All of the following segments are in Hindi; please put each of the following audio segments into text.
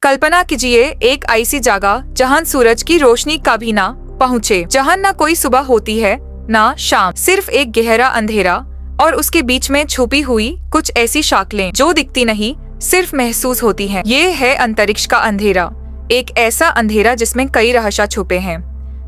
कल्पना कीजिए एक ऐसी जगह जहां सूरज की रोशनी कभी ना पहुंचे, जहां ना कोई सुबह होती है ना शाम, सिर्फ एक गहरा अंधेरा और उसके बीच में छुपी हुई कुछ ऐसी शक्लें जो दिखती नहीं, सिर्फ महसूस होती हैं। ये है अंतरिक्ष का अंधेरा, एक ऐसा अंधेरा जिसमें कई रहस्य छुपे हैं।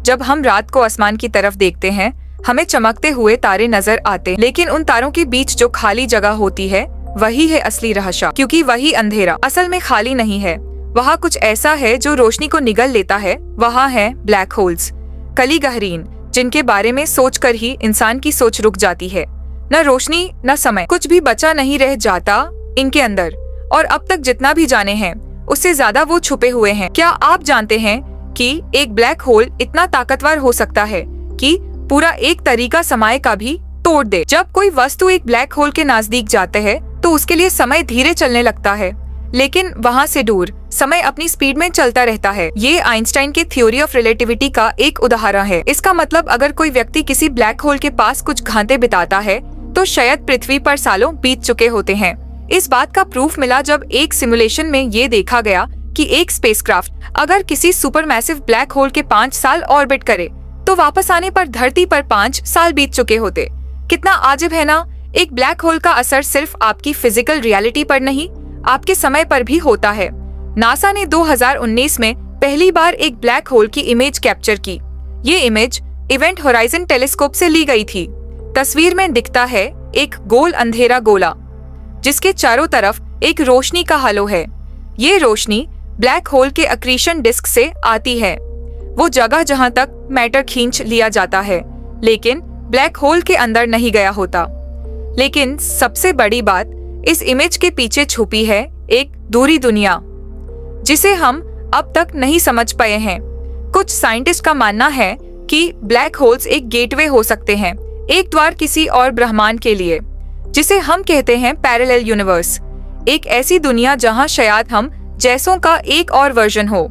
जब हम रात को आसमान की तरफ देखते हैं, हमें चमकते हुए तारे नजर आते, लेकिन उन तारों के बीच जो खाली जगह होती है वही है असली रहस्य, क्योंकि वही अंधेरा असल में खाली नहीं है। वहाँ कुछ ऐसा है जो रोशनी को निगल लेता है। वहाँ है ब्लैक होल्स, कली गहरीन, जिनके बारे में सोचकर ही इंसान की सोच रुक जाती है। न रोशनी न समय, कुछ भी बचा नहीं रह जाता इनके अंदर। और अब तक जितना भी जाने हैं उससे ज्यादा वो छुपे हुए हैं। क्या आप जानते हैं कि एक ब्लैक होल इतना ताकतवर हो सकता है कि पूरा एक तरीका समय का भी तोड़ दे। जब कोई वस्तु एक ब्लैक होल के नजदीक जाते हैं तो उसके लिए समय धीरे चलने लगता है, लेकिन वहाँ से दूर समय अपनी स्पीड में चलता रहता है। ये आइंस्टाइन के थ्योरी ऑफ रिलेटिविटी का एक उदाहरण है। इसका मतलब अगर कोई व्यक्ति किसी ब्लैक होल के पास कुछ घंटे बिताता है तो शायद पृथ्वी पर सालों बीत चुके होते हैं। इस बात का प्रूफ मिला जब एक सिमुलेशन में ये देखा गया कि एक स्पेसक्राफ्ट अगर किसी सुपरमैसिव ब्लैक होल के 5 साल ऑर्बिट करे तो वापस आने पर धरती पर 5 साल बीत चुके होते। कितना आजिब है ना। एक ब्लैक होल का असर सिर्फ आपकी फिजिकल रियलिटी पर नहीं, आपके समय पर भी होता है। नासा ने 2019 में पहली बार एक ब्लैक होल की इमेज कैप्चर की। ये इमेज इवेंट होराइजन टेलीस्कोप से ली गई थी। तस्वीर में दिखता है एक गोल अंधेरा गोला जिसके चारों तरफ एक रोशनी का हलो है। ये रोशनी ब्लैक होल के अक्रीशन डिस्क से आती है, वो जगह जहां तक मैटर खींच लिया जाता है, लेकिन ब्लैक होल के अंदर नहीं गया होता। लेकिन सबसे बड़ी बात, इस इमेज के पीछे छुपी है एक दूरी दुनिया जिसे हम अब तक नहीं समझ पाए हैं। कुछ साइंटिस्ट का मानना है कि ब्लैक होल्स एक गेटवे हो सकते हैं, एक द्वार किसी और ब्रह्मांड के लिए, जिसे हम कहते हैं पैरेलल यूनिवर्स। एक ऐसी दुनिया जहां शायद हम जैसों का एक और वर्जन हो,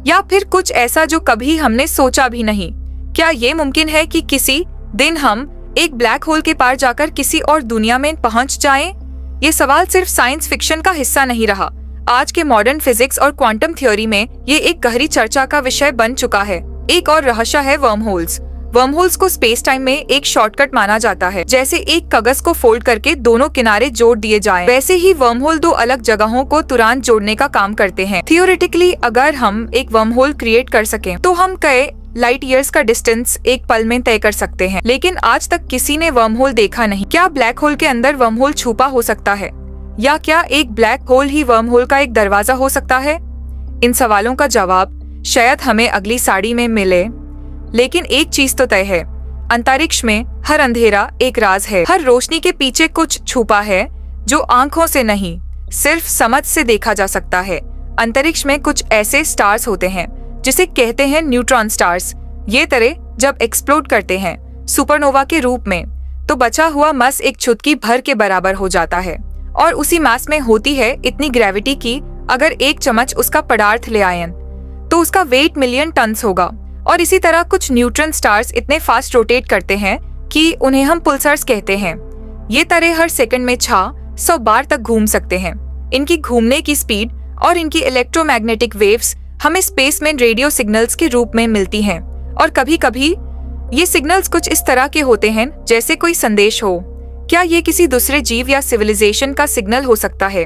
या फिर कुछ ऐसा जो कभी हमने सोचा भी नहीं। क्या ये मुमकिन है कि किसी दिन हम एक ब्लैक होल के पार जाकर किसी और दुनिया में पहुंच जाएं? ये सवाल सिर्फ साइंस फिक्शन का हिस्सा नहीं रहा। आज के मॉडर्न फिजिक्स और क्वांटम थ्योरी में ये एक गहरी चर्चा का विषय बन चुका है। एक और रहस्य है वर्म होल्स। वर्म होल्स को स्पेस टाइम में एक शॉर्टकट माना जाता है। जैसे एक कागज को फोल्ड करके दोनों किनारे जोड़ दिए जाएं, वैसे ही वर्म होल दो अलग जगहों को तुरंत जोड़ने का काम करते हैं। थियोरेटिकली अगर हम एक वर्म होल क्रिएट कर सकें तो हम कई लाइट ईयर्स का डिस्टेंस एक पल में तय कर सकते हैं। लेकिन आज तक किसी ने वर्म होल देखा नहीं। क्या ब्लैक होल के अंदर वर्म होल छुपा हो सकता है, या क्या एक ब्लैक होल ही वर्म होल का एक दरवाजा हो सकता है? इन सवालों का जवाब शायद हमें अगली साड़ी में मिले, लेकिन एक चीज तो तय है, अंतरिक्ष में हर अंधेरा एक राज है। हर रोशनी के पीछे कुछ छुपा है जो आंखों से नहीं, सिर्फ समझ से देखा जा सकता है। अंतरिक्ष में कुछ ऐसे स्टार्स होते हैं जिसे कहते हैं न्यूट्रॉन स्टार्स। ये तारे जब एक्सप्लोड करते हैं सुपरनोवा के रूप में, तो बचा हुआ मास एक चुटकी भर के बराबर हो जाता है। और उसी मास में होती है इतनी ग्रेविटी कि अगर एक चम्मच उसका पदार्थ ले आयन तो उसका वेट मिलियन टन्स होगा। और इसी तरह कुछ न्यूट्रॉन स्टार्स इतने फास्ट रोटेट करते हैं कि उन्हें हम पुल्सर्स कहते हैं। ये तारे हर सेकंड में 600 बार तक घूम सकते हैं। इनकी घूमने की स्पीड और इनकी इलेक्ट्रोमैग्नेटिक वेव्स हमें स्पेस में रेडियो सिग्नल्स के रूप में मिलती हैं। और कभी कभी ये सिग्नल्स कुछ इस तरह के होते हैं जैसे कोई संदेश हो। क्या ये किसी दूसरे जीव या सिविलाइजेशन का सिग्नल हो सकता है?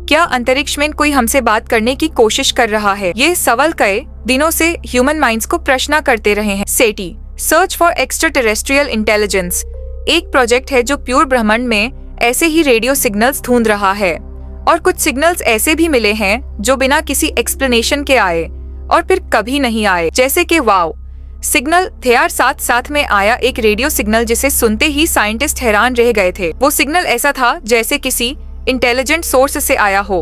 क्या अंतरिक्ष में कोई हमसे बात करने की कोशिश कर रहा है? ये सवाल कई दिनों से ह्यूमन माइंड्स को प्रश्न करते रहे हैं। SETI, search for extra terrestrial intelligence, एक प्रोजेक्ट है जो प्योर ब्रह्मांड में ऐसे ही रेडियो सिग्नल्स ढूंढ रहा है। और कुछ सिग्नल्स ऐसे भी मिले हैं जो बिना किसी एक्सप्लेनेशन के आए और फिर कभी नहीं आए। जैसे कि वाव सिग्नल थेयर साथ में आया एक रेडियो सिग्नल जिसे सुनते ही साइंटिस्ट हैरान रह गए थे। वो सिग्नल ऐसा था जैसे किसी इंटेलिजेंट सोर्स से आया हो,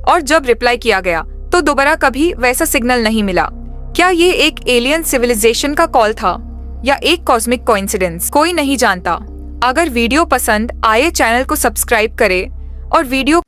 और जब रिप्लाई किया गया तो दोबारा कभी वैसा सिग्नल नहीं मिला। क्या ये एक एलियन सिविलाइजेशन का कॉल था या एक कॉस्मिक कोइंसिडेंस? कोई नहीं जानता। अगर वीडियो पसंद आए चैनल को सब्सक्राइब करें और वीडियो